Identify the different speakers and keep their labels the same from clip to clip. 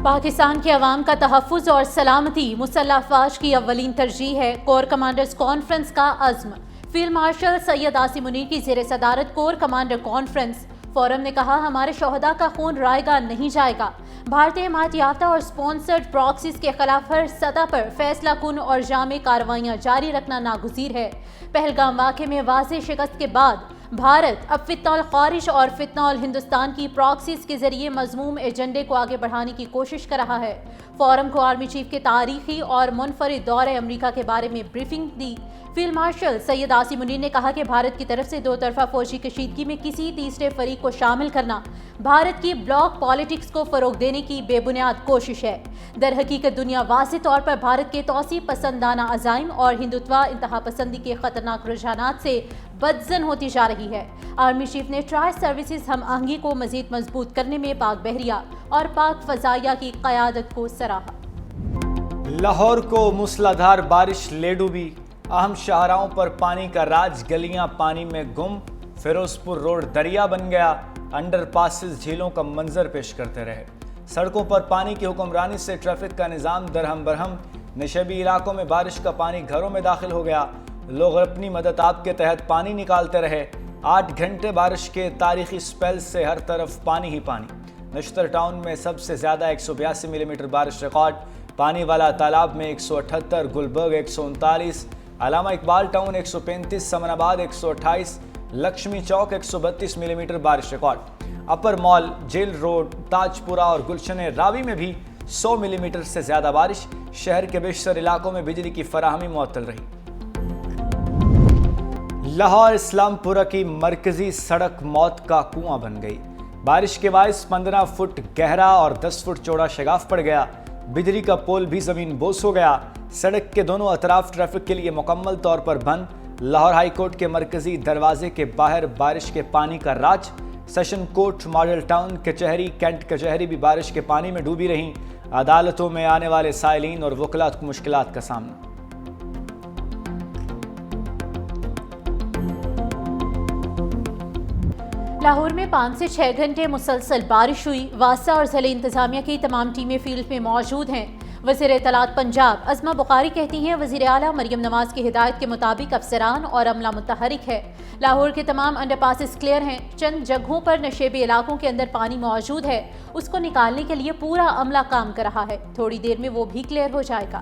Speaker 1: پاکستان کے عوام کا تحفظ اور سلامتی مسلح افواج کی اولین ترجیح ہے، کور کمانڈرز کانفرنس کا عزم۔ فیلڈ مارشل سید عاصم منیر کی زیر صدارت کور کمانڈر کانفرنس فورم نے کہا، ہمارے شہداء کا خون رائے گا نہیں جائے گا۔ بھارتی حمایت یافتہ اور سپانسرڈ پراکسیز کے خلاف ہر سطح پر فیصلہ کن اور جامع کارروائیاں جاری رکھنا ناگزیر ہے۔ پہلگام واقعے میں واضح شکست کے بعد بھارت اب فتنہ الخارج اور فتنہ الہندوستان کی پراکسیز کے ذریعے مذموم ایجنڈے کو آگے بڑھانے کی کوشش کر رہا ہے۔ فورم کو آرمی چیف کے تاریخی اور منفرد دورہ امریکہ کے بارے میں بریفنگ دی۔ فیلڈ مارشل سید عاصم منیر نے کہا کہ بھارت کی طرف سے دو طرفہ فوجی کشیدگی میں کسی تیسرے فریق کو شامل کرنا بھارت کی بلاک پالیٹکس کو فروغ دینے کی بے بنیاد کوشش ہے۔ در حقیقت دنیا واضح طور پر بھارت کے توسیع پسندانہ عزائم اور ہندوتوا انتہا پسندی کے خطرناک رجحانات سے بدظن ہوتی جا رہی ہے۔ آرمی چیف نے ٹرائی سروسز ہم آہنگی کو مزید مضبوط کرنے میں پاک بحریہ اور پاک فضائیہ کی قیادت کو سراہا۔
Speaker 2: لاہور کو موسلا دھار بارش لے ڈوبی، اہم شاہراہوں پر پانی کا راج، گلیاں پانی میں گم، فیروز پور روڈ دریا بن گیا، انڈر پاسز جھیلوں کا منظر پیش کرتے رہے۔ سڑکوں پر پانی کی حکمرانی سے ٹریفک کا نظام درہم برہم، نشیبی علاقوں میں بارش کا پانی گھروں میں داخل ہو گیا، لوگ اپنی مدد آپ کے تحت پانی نکالتے رہے۔ 8 گھنٹے بارش کے تاریخی سپیل سے ہر طرف پانی ہی پانی۔ نشتر ٹاؤن میں سب سے زیادہ 182 ملی میٹر بارش ریکارڈ، پانی والا تالاب میں 178، گلبرگ 139، علامہ اقبال ٹاؤن 135، سمن آباد 128، لکشمی چوک 132 ملی میٹر بارش ریکارڈ۔ اپر مال، جیل روڈ، تاج پورہ اور گلشن راوی میں بھی 100 ملی میٹر سے زیادہ بارش۔ شہر کے بیشتر علاقوں میں بجلی کی فراہمی معطل رہی۔ لاہور اسلام پورہ کی مرکزی سڑک موت کا کنواں بن گئی۔ بارش کے باعث 15 فٹ گہرا اور 10 فٹ چوڑا شگاف پڑ گیا، بجلی کا پول بھی زمین بوس ہو گیا۔ سڑک کے دونوں اطراف ٹریفک کے لیے مکمل طور پر بند۔ لاہور ہائی کورٹ کے مرکزی دروازے کے باہر بارش کے پانی کا راج۔ سیشن کورٹ، ماڈل ٹاؤن کچہری، کینٹ کچہری بھی بارش کے پانی میں ڈوبی رہیں۔ عدالتوں میں آنے والے سائلین اور وکلاء کو مشکلات کا سامنا۔
Speaker 1: لاہور میں 5 سے 6 گھنٹے مسلسل بارش ہوئی۔ واسطہ اور ضلعی انتظامیہ کی تمام ٹیمیں فیلڈ میں موجود ہیں۔ وزیر اطلاعات پنجاب عظمہ بخاری کہتی ہیں، وزیر اعلیٰ مریم نواز کی ہدایت کے مطابق افسران اور عملہ متحرک ہے۔ لاہور کے تمام انڈر پاسز کلیئر ہیں۔ چند جگہوں پر نشیبی علاقوں کے اندر پانی موجود ہے، اس کو نکالنے کے لیے پورا عملہ کام کر رہا ہے، تھوڑی دیر میں وہ بھی کلیئر ہو جائے گا۔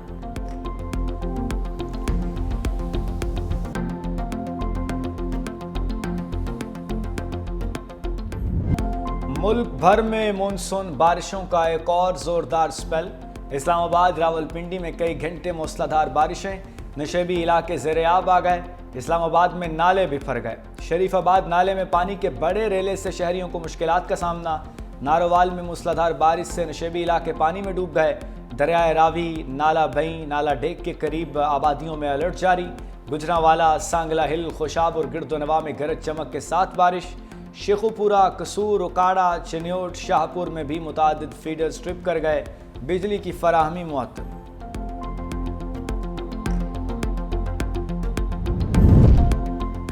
Speaker 2: ملک بھر میں مونسون بارشوں کا ایک اور زوردار سپیل۔ اسلام آباد، راولپنڈی میں کئی گھنٹے موسلادھار بارشیں، نشیبی علاقے زیر آب آ گئے۔ اسلام آباد میں نالے بفر گئے۔ شریف آباد نالے میں پانی کے بڑے ریلے سے شہریوں کو مشکلات کا سامنا۔ ناروال میں موسلادھار بارش سے نشیبی علاقے پانی میں ڈوب گئے۔ دریائے راوی، نالا بئیں، نالا ڈیک کے قریب آبادیوں میں الرٹ جاری۔ گجرانوالا، سانگلہ ہل، خوشاب اور گرد و نواح میں گرج چمک کے ساتھ بارش۔ شیخوپورہ، قصور، اکاڑا، چنیوٹ، شاہپور میں بھی متعدد فیڈرز ٹرپ کر گئے، بجلی کی فراہمی معطل۔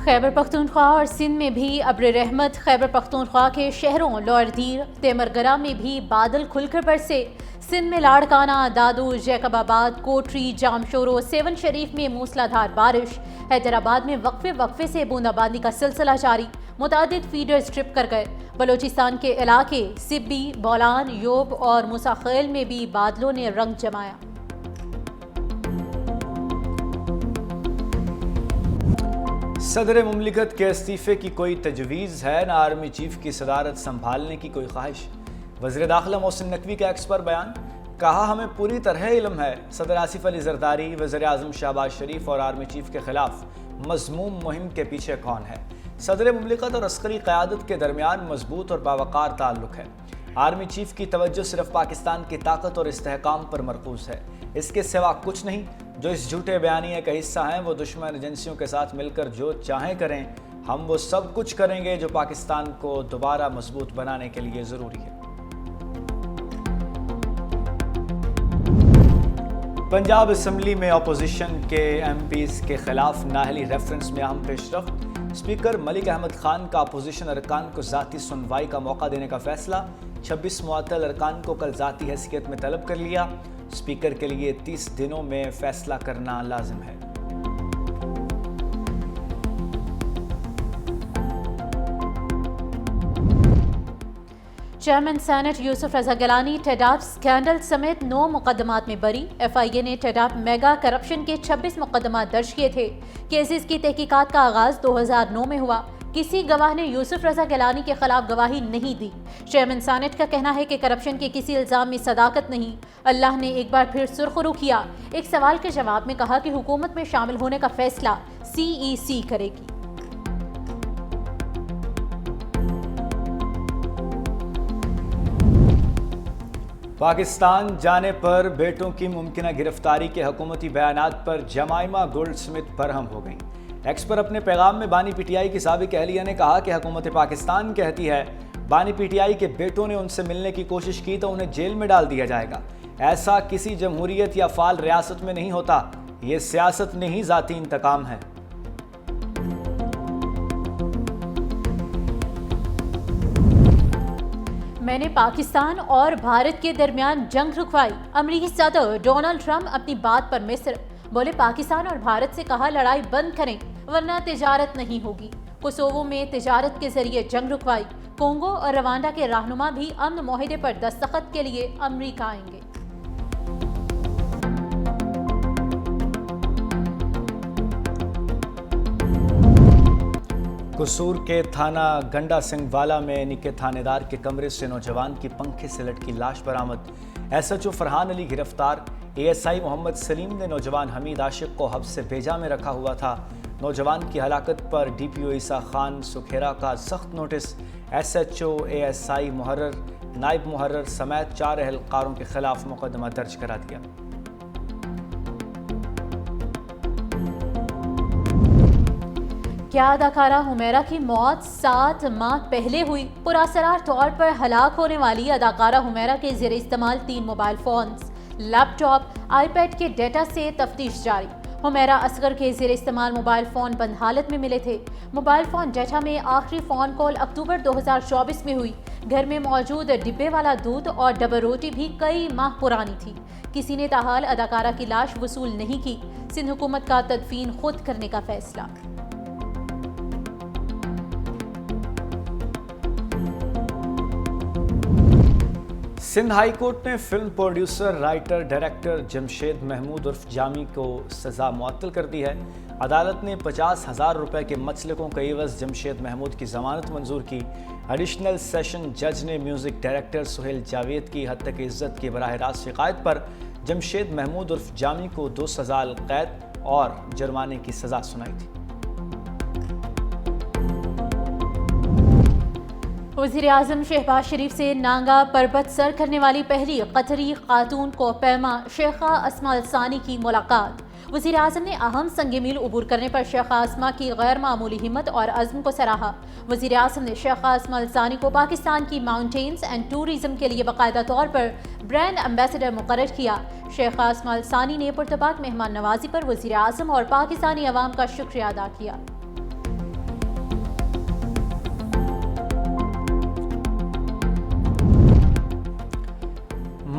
Speaker 1: خیبر پختونخوا اور سندھ میں بھی ابر رحمت۔ خیبر پختونخوا کے شہروں لوئر دیر، تیمرگرہ میں بھی بادل کھل کر برسے۔ سندھ میں لاڑکانہ، دادو، جیکب آباد، کوٹری، جامشورو، سیون شریف میں موسلادھار بارش۔ حیدرآباد میں وقفے سے بوندا باندی کا سلسلہ جاری، متعدد فیڈرز ٹرپ کر گئے۔ بلوچستان کے علاقے سبی، بولان، یوب اور موسیٰ خیل میں بھی بادلوں نے رنگ جمایا۔
Speaker 2: صدر مملکت کے استعفے کی کوئی تجویز ہے، نہ آرمی چیف کی صدارت سنبھالنے کی کوئی خواہش۔ وزیر داخلہ محسن نقوی کا ایکس پر بیان، کہا ہمیں پوری طرح علم ہے صدر آصف علی زرداری، وزیر اعظم شہباز شریف اور آرمی چیف کے خلاف مذموم مہم کے پیچھے کون ہے۔ صدر مملکت اور عسکری قیادت کے درمیان مضبوط اور باوقار تعلق ہے۔ آرمی چیف کی توجہ صرف پاکستان کی طاقت اور استحکام پر مرکوز ہے، اس کے سوا کچھ نہیں۔ جو اس جھوٹے بیانیے کا حصہ ہیں وہ دشمن ایجنسیوں کے ساتھ مل کر جو چاہیں کریں، ہم وہ سب کچھ کریں گے جو پاکستان کو دوبارہ مضبوط بنانے کے لیے ضروری ہے۔ پنجاب اسمبلی میں اپوزیشن کے ایم پیز کے خلاف نااہلی ریفرنس میں اہم پیش رفت۔ اسپیکر ملک احمد خان کا اپوزیشن ارکان کو ذاتی سنوائی کا موقع دینے کا فیصلہ۔ 26 معطل ارکان کو کل ذاتی حیثیت میں طلب کر لیا۔ اسپیکر کے لیے 30 دنوں میں فیصلہ کرنا لازم ہے۔
Speaker 1: چیئرمین سینٹ یوسف رضا گیلانی ٹیڈاپ سکینڈل سمیت 9 مقدمات میں بری۔ ایف آئی اے نے ٹیڈاپ میگا کرپشن کے 26 مقدمات درج کیے تھے۔ کیسز کی تحقیقات کا آغاز 2009 میں ہوا۔ کسی گواہ نے یوسف رضا گیلانی کے خلاف گواہی نہیں دی۔ چیئرمین سینٹ کا کہنا ہے کہ کرپشن کے کسی الزام میں صداقت نہیں۔ اللہ نے ایک بار پھر سرخرو کیا۔ ایک سوال کے جواب میں کہا کہ حکومت میں شامل ہونے کا فیصلہ سی ای سی کرے گی۔
Speaker 2: پاکستان جانے پر بیٹوں کی ممکنہ گرفتاری کے حکومتی بیانات پر جمائمہ گولڈ سمتھ برہم ہو گئیں۔ ایکس پر اپنے پیغام میں بانی پی ٹی آئی کی سابق اہلیہ نے کہا کہ حکومت پاکستان کہتی ہے بانی پی ٹی آئی کے بیٹوں نے ان سے ملنے کی کوشش کی تو انہیں جیل میں ڈال دیا جائے گا۔ ایسا کسی جمہوریت یا فعال ریاست میں نہیں ہوتا، یہ سیاست نہیں ذاتی انتقام ہے۔
Speaker 1: میں نے پاکستان اور بھارت کے درمیان جنگ رکوائی۔ امریکی صدر ڈونلڈ ٹرمپ اپنی بات پر مصر بولے، پاکستان اور بھارت سے کہا لڑائی بند کریں ورنہ تجارت نہیں ہوگی۔ کوسوو میں تجارت کے ذریعے جنگ رکوائی۔ کونگو اور روانڈا کے رہنما بھی امن معاہدے پر دستخط کے لیے امریکہ آئیں گے۔
Speaker 2: قصور کے تھانہ گنڈا سنگھ والا میں نکے تھانے دار کے کمرے سے نوجوان کی پنکھے سے لٹکی لاش برآمد۔ ایس ایچ او فرحان علی گرفتار۔ اے ایس آئی محمد سلیم نے نوجوان حمید عاشق کو حبس بیجا میں رکھا ہوا تھا۔ نوجوان کی ہلاکت پر ڈی پی او عیسیٰ خان سکھیرا کا سخت notice. S H O, A S I محرر، نائب محرر سمیت 4 اہلکاروں کے خلاف مقدمہ درج کرا دیا۔
Speaker 1: کیا اداکارہ حمیرہ کی موت 7 ماہ پہلے ہوئی؟ پراسرار طور پر ہلاک ہونے والی اداکارہ حمیرہ کے زیر استعمال 3 mobile phones, laptop, iPad کے ڈیٹا سے تفتیش جاری۔ حمیرہ اصغر کے زیر استعمال موبائل فون بند حالت میں ملے تھے۔ موبائل فون ڈیٹا میں آخری فون کال اکتوبر 2024 میں ہوئی۔ گھر میں موجود ڈبے والا دودھ اور ڈبل روٹی بھی کئی ماہ پرانی تھی۔ کسی نے تاحال اداکارہ کی لاش وصول نہیں کی۔ سندھ حکومت کا تدفین خود کرنے کا فیصلہ۔
Speaker 2: سندھ ہائی کورٹ نے film producer, writer, director Jamshed Mahmood عرف جامی کو سزا معطل کر دی ہے۔ عدالت نے 50,000 روپے کے مسلکوں کے عوض جمشید محمود کی ضمانت منظور کی۔ ایڈیشنل سیشن جج نے میوزک ڈائریکٹر سہیل جاوید کی حد تک عزت کی براہ راست شکایت پر جمشید محمود عرف جامی کو 2 سال قید اور جرمانے کی سزا سنائی تھی۔
Speaker 1: وزیراعظم شہباز شریف سے نانگا پربت سر کرنے والی پہلی قطری خاتون کوپیما شیخہ اسماء الثانی کی ملاقات۔ وزیراعظم نے اہم سنگ میل عبور کرنے پر شیخہ اسماء کی غیر معمولی ہمت اور عزم کو سراہا۔ وزیراعظم نے شیخہ اسماء الثانی کو پاکستان کی ماؤنٹینز اینڈ ٹورزم کے لیے باقاعدہ طور پر برانڈ ایمبیسڈر مقرر کیا۔ شیخہ اسماء الثانی نے پرتپاک مہمان نوازی پر وزیراعظم اور پاکستانی عوام کا شکریہ ادا کیا۔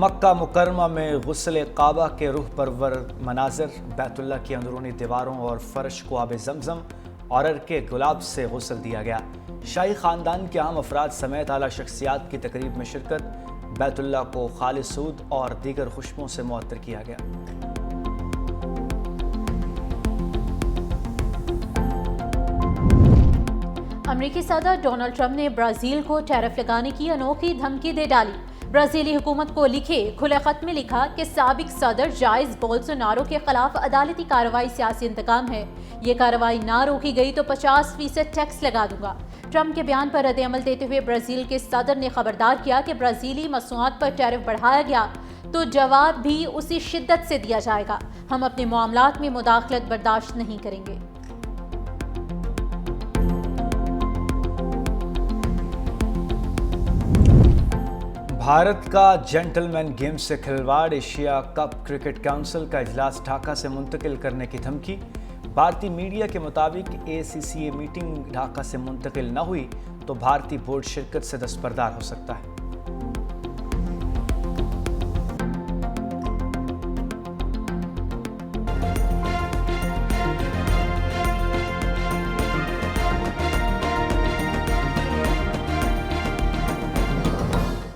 Speaker 2: مکہ مکرمہ میں غسل کعبہ کے روح پرور مناظر، بیت اللہ کی اندرونی دیواروں اور فرش کو آب زمزم اور عرق گلاب سے غسل دیا گیا۔ شاہی خاندان کے اہم افراد سمیت اعلیٰ شخصیات کی تقریب میں شرکت، بیت اللہ کو خالص عود اور دیگر خوشبوؤں سے معطر کیا گیا۔
Speaker 1: امریکی صدر ڈونلڈ ٹرمپ نے برازیل کو ٹیرف لگانے کی انوکھی دھمکی دے ڈالی۔ برازیلی حکومت کو لکھے کھلے خط میں لکھا کہ سابق صدر جائز بولسونارو کے خلاف عدالتی کارروائی سیاسی انتقام ہے۔ یہ کارروائی نہ روکی گئی تو 50% ٹیکس لگا دوں گا۔ ٹرمپ کے بیان پر رد عمل دیتے ہوئے برازیل کے صدر نے خبردار کیا کہ برازیلی مصنوعات پر ٹیرف بڑھایا گیا تو جواب بھی اسی شدت سے دیا جائے گا۔ ہم اپنے معاملات میں مداخلت برداشت نہیں کریں گے۔
Speaker 2: بھارت کا جنٹل مین گیم سے کھلواڑ، ایشیا کپ کرکٹ کونسل کا اجلاس ڈھاکہ سے منتقل کرنے کی دھمکی۔ بھارتی میڈیا کے مطابق اے سی سی اے میٹنگ ڈھاکہ سے منتقل نہ ہوئی تو بھارتی بورڈ شرکت سے دستبردار ہو سکتا ہے۔